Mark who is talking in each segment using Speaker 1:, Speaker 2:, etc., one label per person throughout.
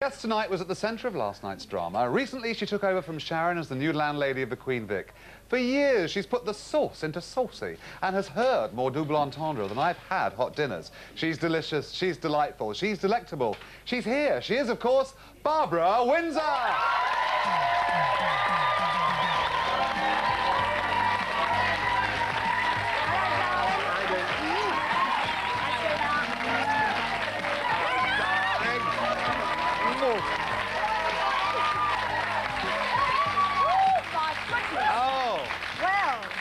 Speaker 1: Guest tonight was at the centre of last night's drama. Recently, she took over from Sharon as the new landlady of the Queen Vic. For years, she's put the sauce into saucy and has heard more double entendre than I've had hot dinners. She's delicious, she's delightful, she's delectable. She's here. She is, of course, Barbara Windsor!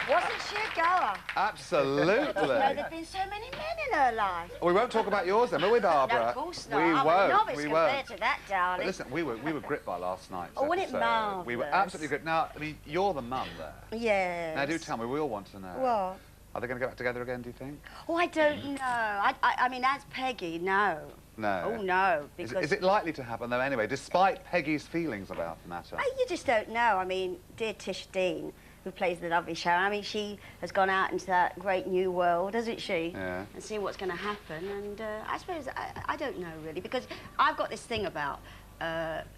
Speaker 2: Wasn't she a goer?
Speaker 1: Absolutely.
Speaker 2: There've been so many men in her life.
Speaker 1: We won't talk about yours then, will we, Barbara?
Speaker 2: No, of course not.
Speaker 1: We
Speaker 2: I'm
Speaker 1: won't.
Speaker 2: a novice
Speaker 1: we
Speaker 2: compared
Speaker 1: won't.
Speaker 2: to that, darling.
Speaker 1: But listen, we were gripped by last night's
Speaker 2: Oh, wasn't it
Speaker 1: episode.
Speaker 2: marvellous?
Speaker 1: We were absolutely gripped. Now, I mean, you're the mum there.
Speaker 2: Yes.
Speaker 1: Now, do tell me, we all want to know.
Speaker 2: What?
Speaker 1: Are they going to get back together again, do you think?
Speaker 2: Oh, I don't know. I mean, as Peggy, no.
Speaker 1: No.
Speaker 2: Oh, no, because...
Speaker 1: Is it likely to happen, though, anyway, despite Peggy's feelings about the matter?
Speaker 2: You just don't know. I mean, dear Tish Dean, who plays the lovely Sharon, I mean, she has gone out into that great new world, hasn't she?
Speaker 1: Yeah.
Speaker 2: And seen what's going to happen. And I suppose, I don't know, really, because I've got this thing about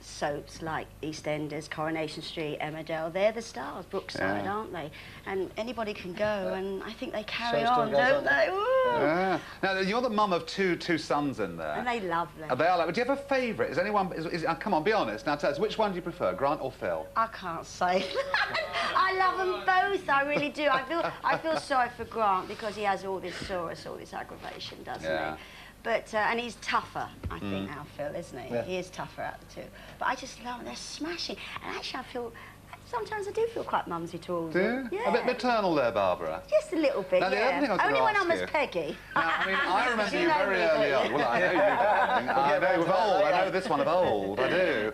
Speaker 2: soaps like EastEnders, Coronation Street, Emmerdale. They're the stars, Brookside, aren't they? And anybody can go, and I think they carry on, don't they?
Speaker 1: Yeah. Now, you're the mum of two sons in there.
Speaker 2: And they lovely.
Speaker 1: They are like, do you have a favourite? Is anyone... come on, be honest. Now, tell us, which one do you prefer, Grant or Phil?
Speaker 2: I can't say. I love them both, I really do. I feel sorry for Grant because he has all this soreness, all this aggravation, doesn't he? But, and he's tougher, I think, now, Phil, isn't he? Yeah. He is tougher out of the two. But I just love them, they're smashing. And actually, I feel, sometimes I do feel quite mumsy towards them.
Speaker 1: Do you?
Speaker 2: Yeah.
Speaker 1: A bit maternal there, Barbara.
Speaker 2: Just a little bit,
Speaker 1: now, the other thing I was
Speaker 2: Only when I'm
Speaker 1: you,
Speaker 2: as Peggy.
Speaker 1: Now, I mean, I remember you very early on. Well, I know you. I know of old. I know this one of old. I do.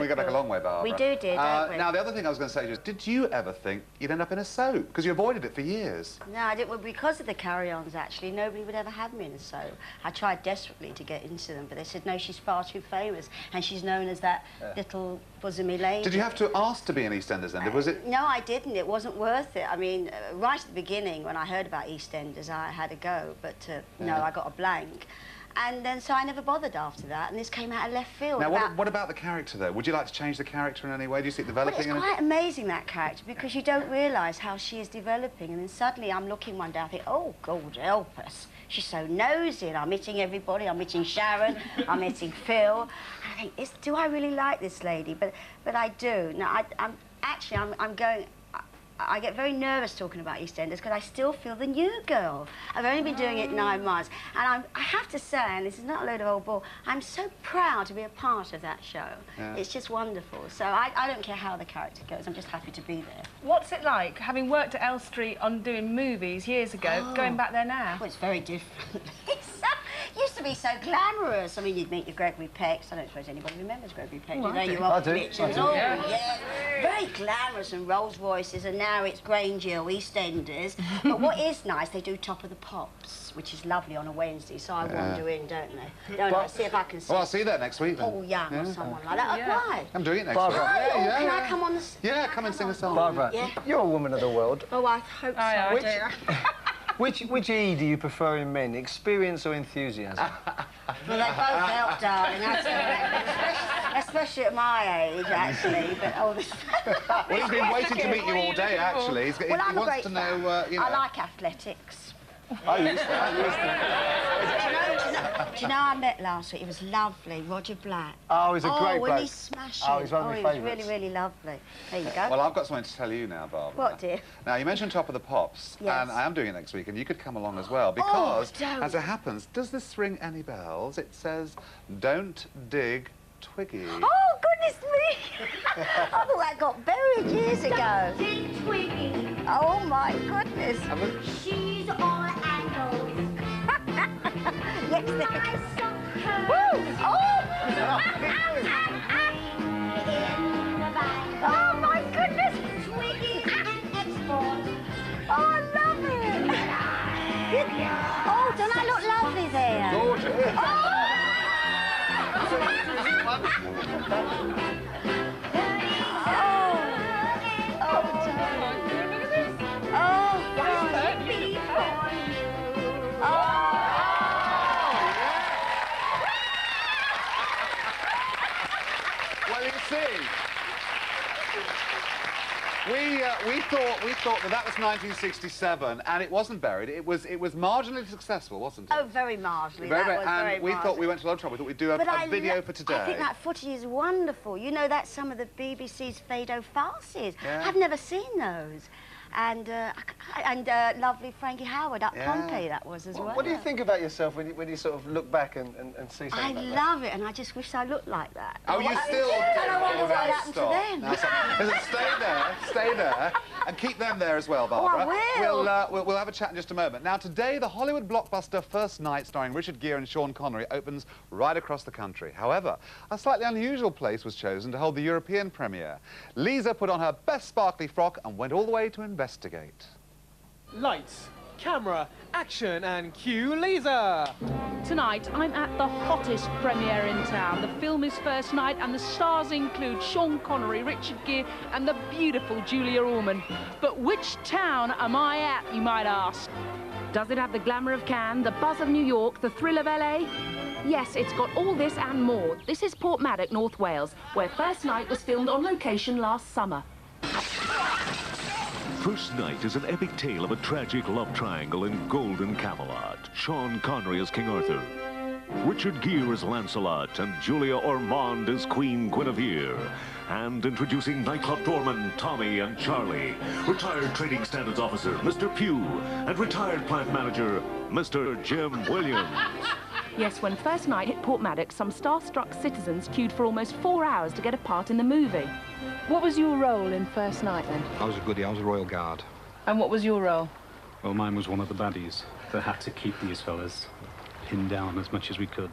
Speaker 1: We go back a long way, Barbara.
Speaker 2: We do, don't we?
Speaker 1: Now, the other thing I was going to say is, did you ever think you'd end up in a soap? Because you avoided it for years.
Speaker 2: No, I didn't. Well, because of the carry-ons, actually, nobody would ever have me in a soap. I tried desperately to get into them, but they said, no, she's far too famous, and she's known as that little bosomy lady.
Speaker 1: Did you have to ask to be in EastEnders then? Was it?
Speaker 2: No, I didn't. It wasn't worth it. I mean, right at the beginning, when I heard about EastEnders, I had a go, but no, I got a blank. And then, so I never bothered after that, and this came out of left field.
Speaker 1: Now, what about the character, though? Would you like to change the character in any way? Do you see it developing?
Speaker 2: Well, it's quite amazing, that character, because you don't realise how she is developing, and then suddenly I'm looking one day, I think, oh, God help us. She's so nosy, and I'm hitting everybody. I'm hitting Sharon, I'm hitting Phil. I think, do I really like this lady? But I do. Now, I'm going... I get very nervous talking about EastEnders because I still feel the new girl. I've only been doing it 9 months, and I have to say, and this is not a load of old bull, I'm so proud to be a part of that show. Yeah. It's just wonderful. So I don't care how the character goes, I'm just happy to be there.
Speaker 3: What's it like, having worked at L Street on doing movies years ago, going back there now?
Speaker 2: Well, it's very different. It used to be so glamorous. I mean, you'd meet your Gregory Pecks. I don't suppose anybody remembers Gregory Pecks.
Speaker 3: Well,
Speaker 2: you know,
Speaker 3: I
Speaker 2: do.
Speaker 3: Oh,
Speaker 2: yeah. Very glamorous and Rolls Royces, and now it's Grange Hill, EastEnders. But what is nice, they do Top of the Pops, which is lovely on a Wednesday, so I wander in, don't they? Don't I? See if I can see.
Speaker 1: Well, I'll see you there next week, then.
Speaker 2: Paul Young or someone like that. Why?
Speaker 1: I'm doing it next
Speaker 2: Barbara.
Speaker 1: week.
Speaker 2: Can I come on the...
Speaker 1: Yeah, come and sing a song.
Speaker 4: Barbara, you're a woman of the world.
Speaker 2: Oh, I hope so.
Speaker 4: Which E do you prefer in men, experience or enthusiasm?
Speaker 2: Well, they both help, darling, that's all. Especially at my age, actually. But
Speaker 1: well, he's been waiting to meet you all day, actually. He wants to know, you know...
Speaker 2: I like athletics.
Speaker 4: I used to.
Speaker 2: Do you know I met last week? He was lovely, Roger Black.
Speaker 4: Oh, he's a great bloke.
Speaker 2: Oh, he's smashing.
Speaker 4: Oh, he's one of my favourites.
Speaker 2: He was really, really lovely. There you go.
Speaker 1: Well, I've got something to tell you now, Barbara.
Speaker 2: What, dear?
Speaker 1: Now, you mentioned Top of the Pops, and I am doing it next week, and you could come along as well, because, as it happens, does this ring any bells? It says, don't dig Twiggy.
Speaker 2: Oh, goodness me! I thought that got buried years ago.
Speaker 5: Don't dig Twiggy.
Speaker 2: Oh, my goodness.
Speaker 5: She's all angles.
Speaker 2: Yes,
Speaker 5: I
Speaker 2: woo! Oh! Oh, my goodness!
Speaker 5: Twiggy and export.
Speaker 2: Oh, I love it! Oh, don't I look lovely there?
Speaker 1: Gorgeous. Well, you see, we thought that was 1967, and it wasn't buried. It was marginally successful, wasn't it?
Speaker 2: Oh, very marginally.
Speaker 1: And we thought we went to a lot of trouble. We thought we'd do a video for today.
Speaker 2: I think that footage is wonderful. You know, that's some of the BBC's Fado farces.
Speaker 1: Yeah.
Speaker 2: I've never seen those. And lovely Frankie Howard up Pompey, that was as well.
Speaker 4: What do you think about yourself when you sort of look back and see something
Speaker 2: I
Speaker 4: like that?
Speaker 2: love it, and I just wish I looked like that.
Speaker 1: Oh, you still do?
Speaker 2: And I wonder what happened to them.
Speaker 1: Now, stay there, and keep them there as well, Barbara.
Speaker 2: Oh, I will.
Speaker 1: We'll have a chat in just a moment. Now, today, the Hollywood blockbuster First Night, starring Richard Gere and Sean Connery, opens right across the country. However, a slightly unusual place was chosen to hold the European premiere. Lisa put on her best sparkly frock and went all the way to investigate.
Speaker 6: Lights, camera, action, and cue Lisa!
Speaker 7: Tonight, I'm at the hottest premiere in town. The film is First Night, and the stars include Sean Connery, Richard Gere, and the beautiful Julia Ormond. But which town am I at, you might ask? Does it have the glamour of Cannes, the buzz of New York, the thrill of LA? Yes, it's got all this and more. This is Portmaddock, North Wales, where First Night was filmed on location last summer.
Speaker 8: First Night is an epic tale of a tragic love triangle in golden Camelot. Sean Connery as King Arthur, Richard Gere as Lancelot, and Julia Ormond as Queen Guinevere. And introducing nightclub doorman Tommy and Charlie, retired trading standards officer Mr. Pugh, and retired plant manager Mr. Jim Williams.
Speaker 7: Yes, when First Night hit Portmaddock, some starstruck citizens queued for almost 4 hours to get a part in the movie. What was your role in First Night, then?
Speaker 9: I was a goodie, I was a Royal Guard.
Speaker 3: And what was your role?
Speaker 10: Well, mine was one of the baddies that had to keep these fellas pinned down as much as we could.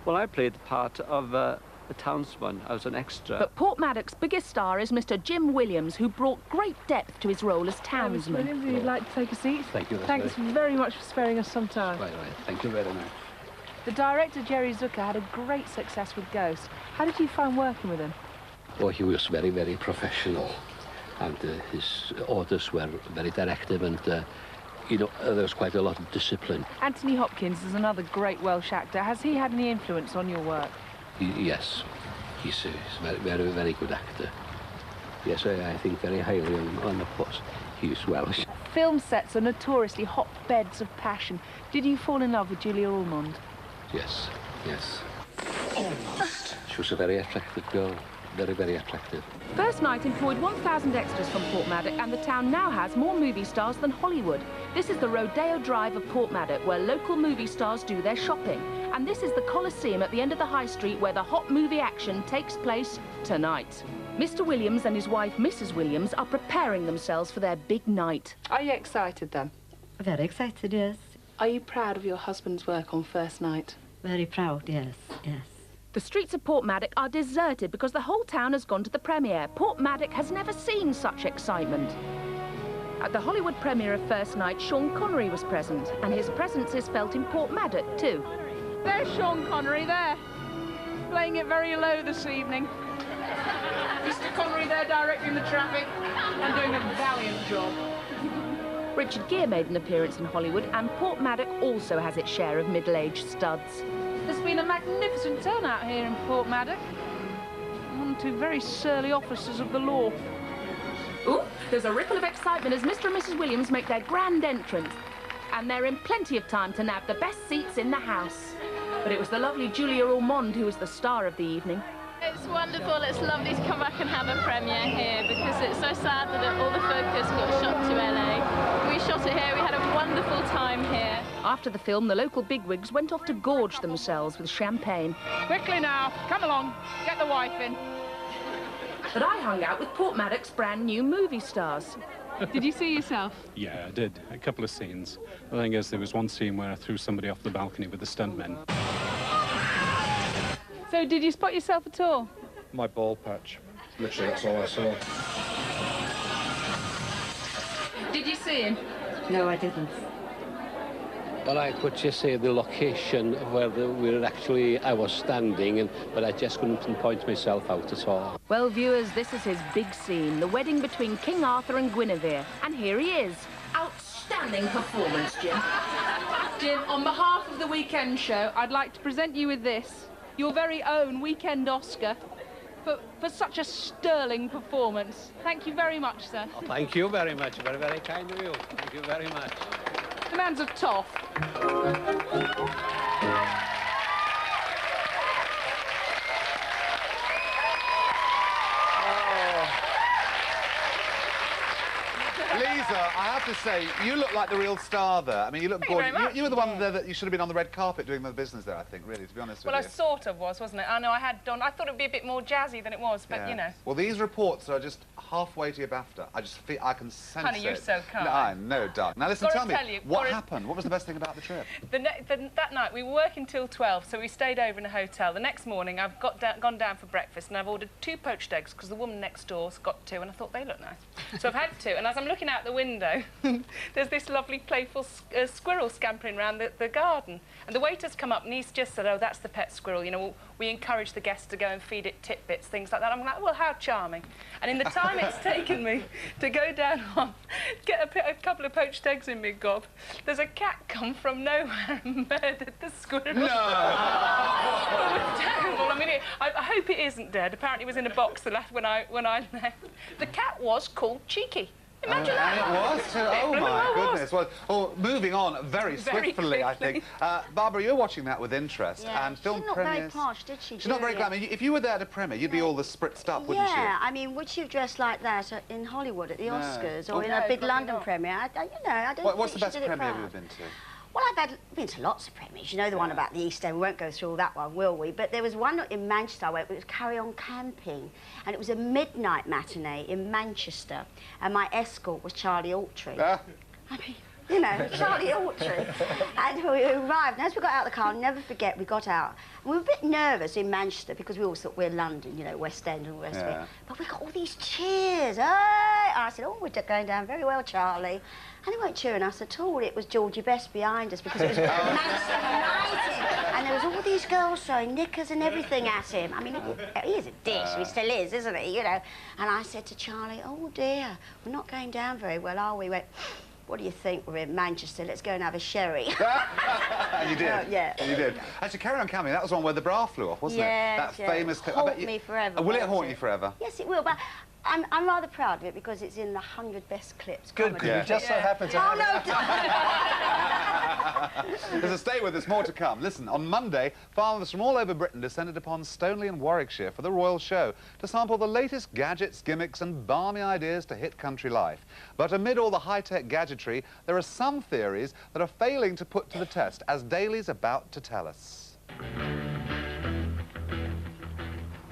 Speaker 11: Well, I played the part of a townsman. I was an extra.
Speaker 7: But Portmaddock's biggest star is Mr. Jim Williams, who brought great depth to his role as townsman.
Speaker 3: Mr. Williams, would you like to take a seat?
Speaker 10: Thank you.
Speaker 3: Thanks very much for sparing us some time.
Speaker 10: Right. Thank you very much.
Speaker 3: The director, Jerry Zucker, had a great success with Ghost. How did you find working with him?
Speaker 12: Oh, he was very, very professional, and his orders were very directive, and you know, there was quite a lot of discipline.
Speaker 3: Anthony Hopkins is another great Welsh actor. Has he had any influence on your work?
Speaker 12: Yes, he's a very, very, very good actor. Yes, I think very highly on of course. He's Welsh.
Speaker 3: Film sets are notoriously hotbeds of passion. Did you fall in love with Julia Ormond?
Speaker 12: Yes. Almost. She was a very attractive girl. Very, very attractive.
Speaker 7: First Night employed 1,000 extras from Portmaddock, and the town now has more movie stars than Hollywood. This is the Rodeo Drive of Portmaddock, where local movie stars do their shopping. And this is the Coliseum at the end of the high street, where the hot movie action takes place tonight. Mr. Williams and his wife, Mrs. Williams, are preparing themselves for their big night.
Speaker 3: Are you excited, then?
Speaker 13: Very excited, yes.
Speaker 3: Are you proud of your husband's work on First Night?
Speaker 13: Very proud, yes.
Speaker 7: The streets of Portmaddock are deserted because the whole town has gone to the premiere. Portmaddock has never seen such excitement. At the Hollywood premiere of First Night, Sean Connery was present, and his presence is felt in Portmaddock too.
Speaker 3: There's Sean Connery there, playing it very low this evening. Mr. Connery there directing the traffic and doing a valiant job.
Speaker 7: Richard Gere made an appearance in Hollywood, and Portmaddock also has its share of middle-aged studs.
Speaker 3: There's been a magnificent turnout here in Portmaddock. One or two very surly officers of the law.
Speaker 7: Ooh, there's a ripple of excitement as Mr. and Mrs. Williams make their grand entrance. And they're in plenty of time to nab the best seats in the house. But it was the lovely Julia Ormond who was the star of the evening.
Speaker 14: It's wonderful. It's lovely to come back and have a premiere here because it's so sad that all the focus got shot to LA. We shot it here. We had a wonderful time here.
Speaker 7: After the film, the local bigwigs went off to gorge themselves with champagne.
Speaker 3: Quickly now, come along, get the wife in.
Speaker 7: But I hung out with Portmaddock's brand new movie stars.
Speaker 3: Did you see yourself?
Speaker 10: Yeah, I did. A couple of scenes. The thing is, there was one scene where I threw somebody off the balcony with the stuntmen.
Speaker 3: So did you spot yourself at all?
Speaker 9: My ball patch. Literally, that's all I saw.
Speaker 3: Did you see him?
Speaker 13: No, I didn't.
Speaker 12: Well, I could just say the location where I was standing, but I just couldn't pinpoint myself out at all.
Speaker 7: Well, viewers, this is his big scene, the wedding between King Arthur and Guinevere. And here he is. Outstanding performance, Jim.
Speaker 3: Jim, on behalf of the Weekend Show, I'd like to present you with this, your very own Weekend Oscar,
Speaker 7: for such a sterling performance. Thank you very much, sir.
Speaker 12: Oh, thank you very much. Very, very kind of you. Thank you very much.
Speaker 7: The man's a toff.
Speaker 1: Lisa, I have to say, you look like the real star there. I mean, you look gorgeous. You were the one there that you should have been on the red carpet doing the business there, I think, really, to be honest with you.
Speaker 3: Well, I sort of was, wasn't it? I know I had done. I thought it would be a bit more jazzy than it was, but, you know.
Speaker 1: Well, these reports are just halfway to your BAFTA. I just feel I can sense
Speaker 3: Honey, you're so kind.
Speaker 1: No, I know, darling. Now, listen, tell me, what
Speaker 3: you,
Speaker 1: happened? What was the best thing about the trip?
Speaker 3: That night, we were working till 12, so we stayed over in a hotel. The next morning, I've gone down for breakfast, and I've ordered 2 poached eggs, because the woman next door's got 2, and I thought they look nice. So I've had 2, and as I'm looking out the window, there's this lovely, playful squirrel scampering around the garden. And the waiter's come up, and he's just said, oh, that's the pet squirrel. You know, we encourage the guests to go and feed it tidbits, things like that. I'm like, well, how charming. And in the time it's taken me to go down on, get a couple of poached eggs in my gob, there's a cat come from nowhere and murdered the squirrel. No! Oh, it was terrible. I mean, I hope it isn't dead. Apparently it was in a box when I left. The cat was called Cheeky. Imagine that.
Speaker 1: And it was too. Oh, my goodness. Well, moving on very swiftly, I think. Barbara, you're watching that with interest.
Speaker 2: Yeah,
Speaker 1: and film
Speaker 2: she's not
Speaker 1: premieres...
Speaker 2: very posh, did she?
Speaker 1: She's not very glam. If you were there at a premiere, you'd be all the spritzed up, wouldn't you?
Speaker 2: Yeah, I mean, would she have dressed like that in Hollywood at the Oscars or in a big London premiere? I don't
Speaker 1: What's the
Speaker 2: think
Speaker 1: best
Speaker 2: she did it
Speaker 1: premiere
Speaker 2: proud.
Speaker 1: you've been to?
Speaker 2: Well, I've been to lots of premieres. You know the one about the East End. We won't go through all that one, will we? But there was one in Manchester I went, it was Carry On Camping, and it was a midnight matinee in Manchester, and my escort was Charlie Autry. I mean, you know, Charlie Autry. And we arrived, and as we got out of the car, I'll never forget, we got out, and we were a bit nervous in Manchester because we all thought we're London, you know, West End and all the rest of it. But we got all these cheers. Hey! And I said, oh, we're going down very well, Charlie. And they weren't cheering us at all. It was Georgie Best behind us because it was Manchester United. And there was all these girls throwing knickers and everything at him. I mean, he is a dish. He still is, isn't he? You know. And I said to Charlie, oh, dear, we're not going down very well, are we? He went, what do you think? We're in Manchester. Let's go and have a sherry.
Speaker 1: And you did.
Speaker 2: Yeah.
Speaker 1: And you did. Actually, Carry On Camping, that was one where the bra flew off, wasn't it? That famous clip.
Speaker 2: Haunt me forever.
Speaker 1: Will it haunt you forever?
Speaker 2: Yes, it will. But I'm rather proud of it because it's in the 100 best clips.
Speaker 4: Good, because you just so happen to have
Speaker 1: There's a stay with us, more to come. Listen, on Monday, farmers from all over Britain descended upon Stoneleigh and Warwickshire for the Royal Show to sample the latest gadgets, gimmicks and balmy ideas to hit country life. But amid all the high-tech gadgetry, there are some theories that are failing to put to the test, as Daly's about to tell us.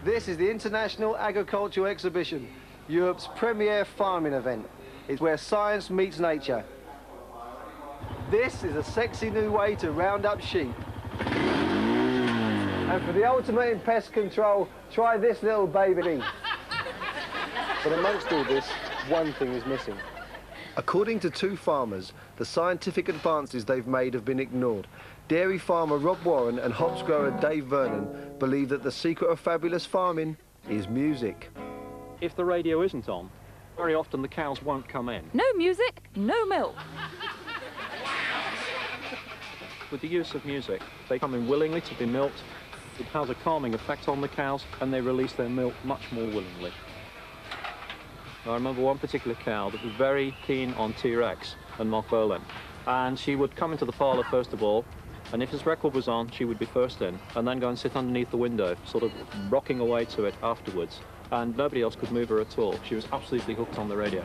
Speaker 4: This is the International Agricultural Exhibition, Europe's premier farming event. It's where science meets nature. This is a sexy new way to round up sheep. And for the ultimate in pest control, try this little baby. But amongst all this, one thing is missing. According to 2 farmers, the scientific advances they've made have been ignored. Dairy farmer Rob Warren and hops grower Dave Vernon believe that the secret of fabulous farming is music.
Speaker 15: If the radio isn't on, very often the cows won't come in.
Speaker 7: No music, no milk.
Speaker 15: With the use of music, they come in willingly to be milked. It has a calming effect on the cows, and they release their milk much more willingly. I remember one particular cow that was very keen on T-Rex and Mock Berlin, and she would come into the parlour first of all, and if his record was on, she would be first in, and then go and sit underneath the window, sort of rocking away to it afterwards. And nobody else could move her at all. She was absolutely hooked on the radio.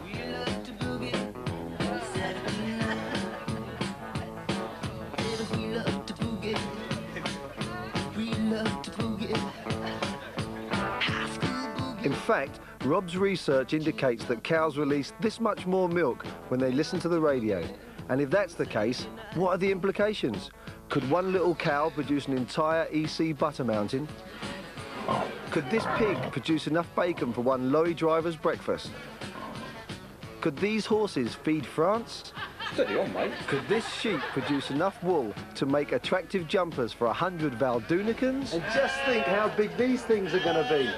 Speaker 4: In fact, Rob's research indicates that cows release this much more milk when they listen to the radio. And if that's the case, what are the implications? Could one little cow produce an entire EC butter mountain? Could this pig produce enough bacon for one lorry driver's breakfast? Could these horses feed France?
Speaker 9: Steady on, mate.
Speaker 4: Could this sheep produce enough wool to make attractive jumpers for 100 Valdunicans? And just think how big these things are going to be.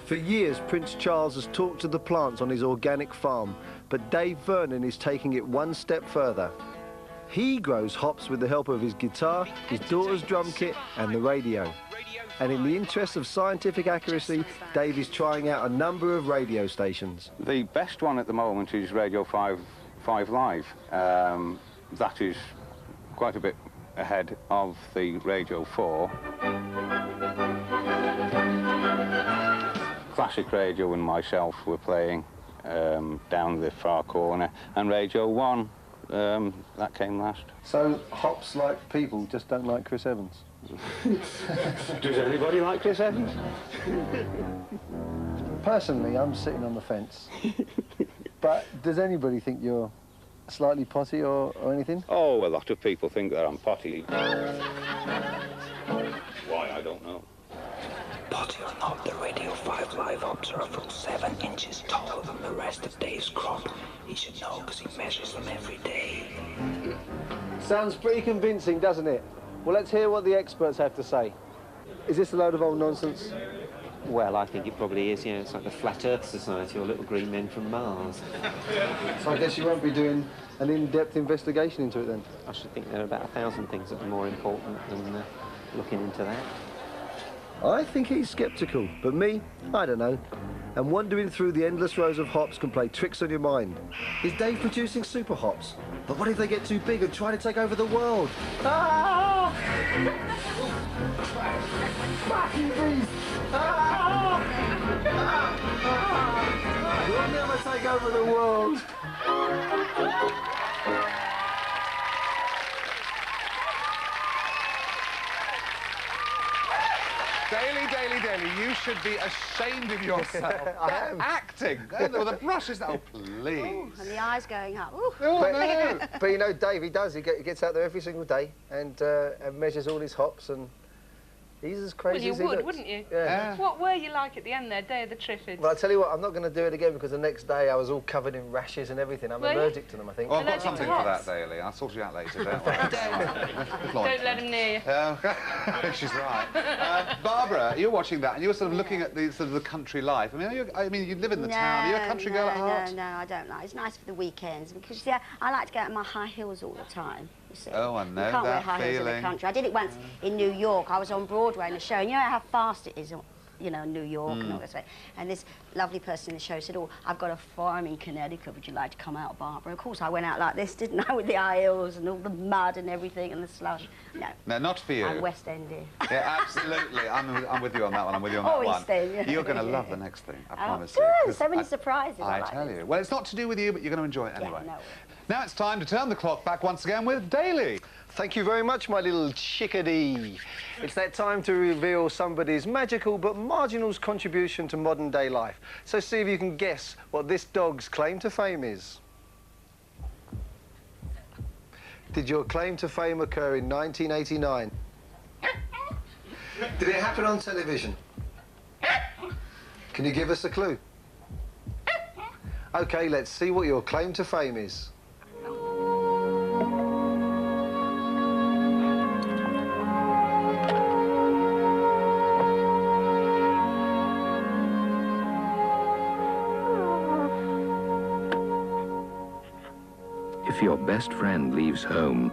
Speaker 4: For years, Prince Charles has talked to the plants on his organic farm, but Dave Vernon is taking it one step further. He grows hops with the help of his guitar, his daughter's drum kit and the radio. And in the interest of scientific accuracy, Dave is trying out a number of radio stations.
Speaker 16: The best one at the moment is Radio 5 Live. That is quite a bit ahead of the Radio 4. Classic Radio and myself were playing down the far corner, and Radio 1, that came last.
Speaker 4: So hops like people just don't like Chris Evans?
Speaker 16: Does anybody like Chris Evans?
Speaker 4: Personally, I'm sitting on the fence. But does anybody think you're slightly potty or anything?
Speaker 16: Oh, a lot of people think that I'm potty. Why, I don't know.
Speaker 17: Potty or not, the Radio 5 Live hops are a full 7 inches taller than the rest of Dave's crop. He should know because he measures them every day.
Speaker 4: Sounds pretty convincing, doesn't it? Well, let's hear what the experts have to say. Is this a load of old nonsense?
Speaker 18: Well, I think it probably is, yeah. It's like the Flat Earth Society or Little Green Men from Mars.
Speaker 4: So I guess you won't be doing an in-depth investigation into it then?
Speaker 18: I should think there are about 1,000 things that are more important than looking into that.
Speaker 4: I think he's sceptical, but me, I don't know. And wandering through the endless rows of hops can play tricks on your mind. Is Dave producing super hops? But what if they get too big and try to take over the world? Ah! Fucking beast! Ah! We'll never take over the world!
Speaker 1: Daily, you should be ashamed of yourself.
Speaker 4: I am.
Speaker 1: Acting. With the brushes. Oh, please.
Speaker 2: Ooh, and the eyes going up. Ooh.
Speaker 4: But you know, Dave, he does. He gets out there every single day and measures all his hops, and he's as crazy as he looks.
Speaker 3: Wouldn't you?
Speaker 4: Yeah.
Speaker 3: What were you like at the end there, day of the Triffids?
Speaker 4: Well, I tell you what, I'm not going to do it again because the next day I was all covered in rashes and everything. I'm allergic to them, I think.
Speaker 1: Well, I've got something for that, Daly. I'll sort you out later, don't worry.
Speaker 3: Don't let him near you.
Speaker 1: She's right. Barbara, you're watching that and you're sort of looking at the sort of the country life. I mean, you live in the town. Are you a country girl at heart?
Speaker 2: No, I don't like. It's nice for the weekends because I like to go out in my high heels all the time. You see.
Speaker 1: Oh, I know
Speaker 2: you can't wear
Speaker 1: that
Speaker 2: high heels in the country. I did it once in New York. I was on Broadway in a show, and you know how fast it is, you know, New York and all that stuff. And this lovely person in the show said, "Oh, I've got a farm in Connecticut. Would you like to come out, Barbara?" Of course, I went out like this, didn't I, with the high heels and all the mud and everything and the slush. No,
Speaker 1: not for you.
Speaker 2: I'm West Endy.
Speaker 1: Yeah, absolutely. I'm with you on that one. I'm with you on that one.
Speaker 2: Always then, yeah.
Speaker 1: You're going to love the next thing, I promise
Speaker 2: good.
Speaker 1: you.
Speaker 2: So many surprises.
Speaker 1: I tell you. Well, it's not to do with you, but you're going to enjoy it anyway.
Speaker 2: Yeah, no.
Speaker 1: Now it's time to turn the clock back once again with Daly.
Speaker 4: Thank you very much, my little chickadee. It's that time to reveal somebody's magical but marginal contribution to modern-day life. So see if you can guess what this dog's claim to fame is. Did your claim to fame occur in 1989? Did it happen on television? Can you give us a clue? OK, let's see what your claim to fame is.
Speaker 19: If your best friend leaves home,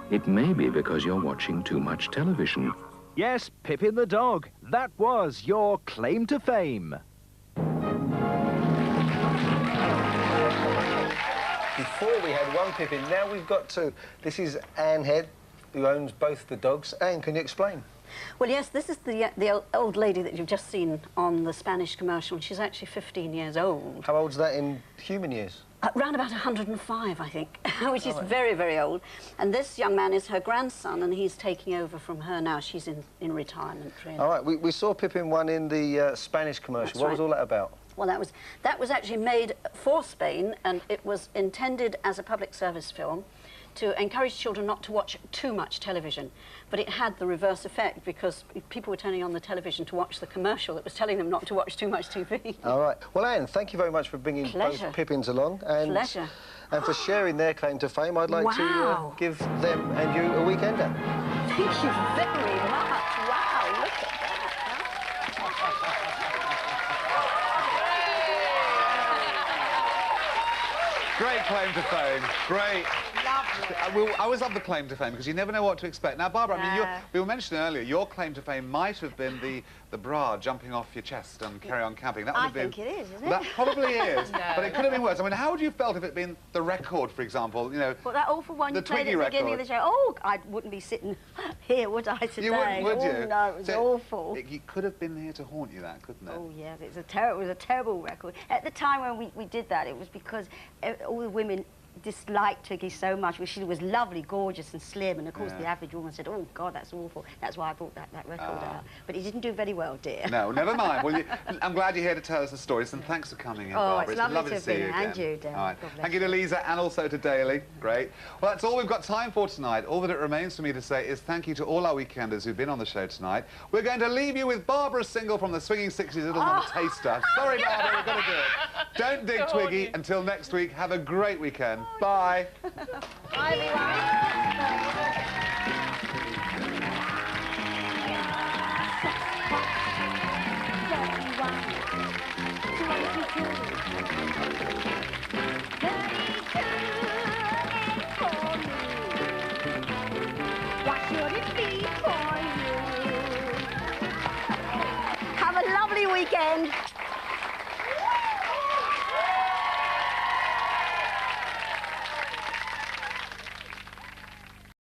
Speaker 19: it may be because you're watching too much television.
Speaker 20: Yes, Pippin the dog. That was your claim to fame.
Speaker 4: Before we had one Pippin, now we've got two. This is Anne Head, who owns both the dogs. Anne, can you explain?
Speaker 21: Well, yes, this is the old lady that you've just seen on the Spanish commercial. She's actually 15 years old.
Speaker 4: How old's that in human years?
Speaker 21: Around about 105, I think, which is very, very old. And this young man is her grandson, and he's taking over from her now. She's in retirement, really.
Speaker 4: All right, we saw Pippin one in the Spanish commercial.
Speaker 21: That's
Speaker 4: what
Speaker 21: right.
Speaker 4: was all that about?
Speaker 21: Well, that was actually made for Spain, and it was intended as a public service film to encourage children not to watch too much television. But it had the reverse effect because people were turning on the television to watch the commercial that was telling them not to watch too much TV.
Speaker 4: All right. Well, Anne, thank you very much for bringing
Speaker 21: Pleasure.
Speaker 4: both Pippins along. And,
Speaker 21: Pleasure.
Speaker 4: And for sharing their claim to fame. I'd like to give them and you a weekender.
Speaker 21: Thank you very much. Wow, look at that.
Speaker 1: Great claim to fame. Great.
Speaker 2: Lovely.
Speaker 1: I always love the claim to fame because you never know what to expect. Now, Barbara, I mean,
Speaker 2: No.
Speaker 1: we were mentioning earlier, your claim to fame might have been the bra jumping off your chest and carry on camping. That would
Speaker 2: I
Speaker 1: have been,
Speaker 2: think it is, isn't it?
Speaker 1: That probably is,
Speaker 2: No.
Speaker 1: but it could have been worse. I mean, how would you have felt if it had been the record, for example, you know?
Speaker 2: But that awful one
Speaker 1: the
Speaker 2: you played at
Speaker 1: Twiggy
Speaker 2: the beginning of the
Speaker 1: record.
Speaker 2: show, oh, I wouldn't be sitting here, would I, today?
Speaker 1: You wouldn't, would you?
Speaker 2: Oh, no, it was
Speaker 1: So
Speaker 2: awful.
Speaker 1: It could have been here to haunt you, that, couldn't it?
Speaker 2: Oh, yes, it was a terrible record. At the time when we did that, it was because all the women disliked Twiggy so much. She was lovely, gorgeous and slim, and of course the average woman said, oh, God, that's awful. That's why I brought that record out. But he didn't do very well, dear.
Speaker 1: No, never mind. Well, I'm glad you're here to tell us the stories, and thanks for coming in, Barbara.
Speaker 2: It's lovely
Speaker 1: to
Speaker 2: to
Speaker 1: see
Speaker 2: be
Speaker 1: you
Speaker 2: here.
Speaker 1: again.
Speaker 2: And you, Dan.
Speaker 1: All right.
Speaker 2: God bless
Speaker 1: Thank you to Lisa and also to Daly. Great. Well, that's all we've got time for tonight. All that it remains for me to say is thank you to all our weekenders who've been on the show tonight. We're going to leave you with Barbara's single from the Swinging 60s, Little Number Taster. Sorry, Barbara, we've got to do it. Don't dig Twiggy. Until next week, have a great weekend. Bye.
Speaker 2: Bye, Have a lovely weekend.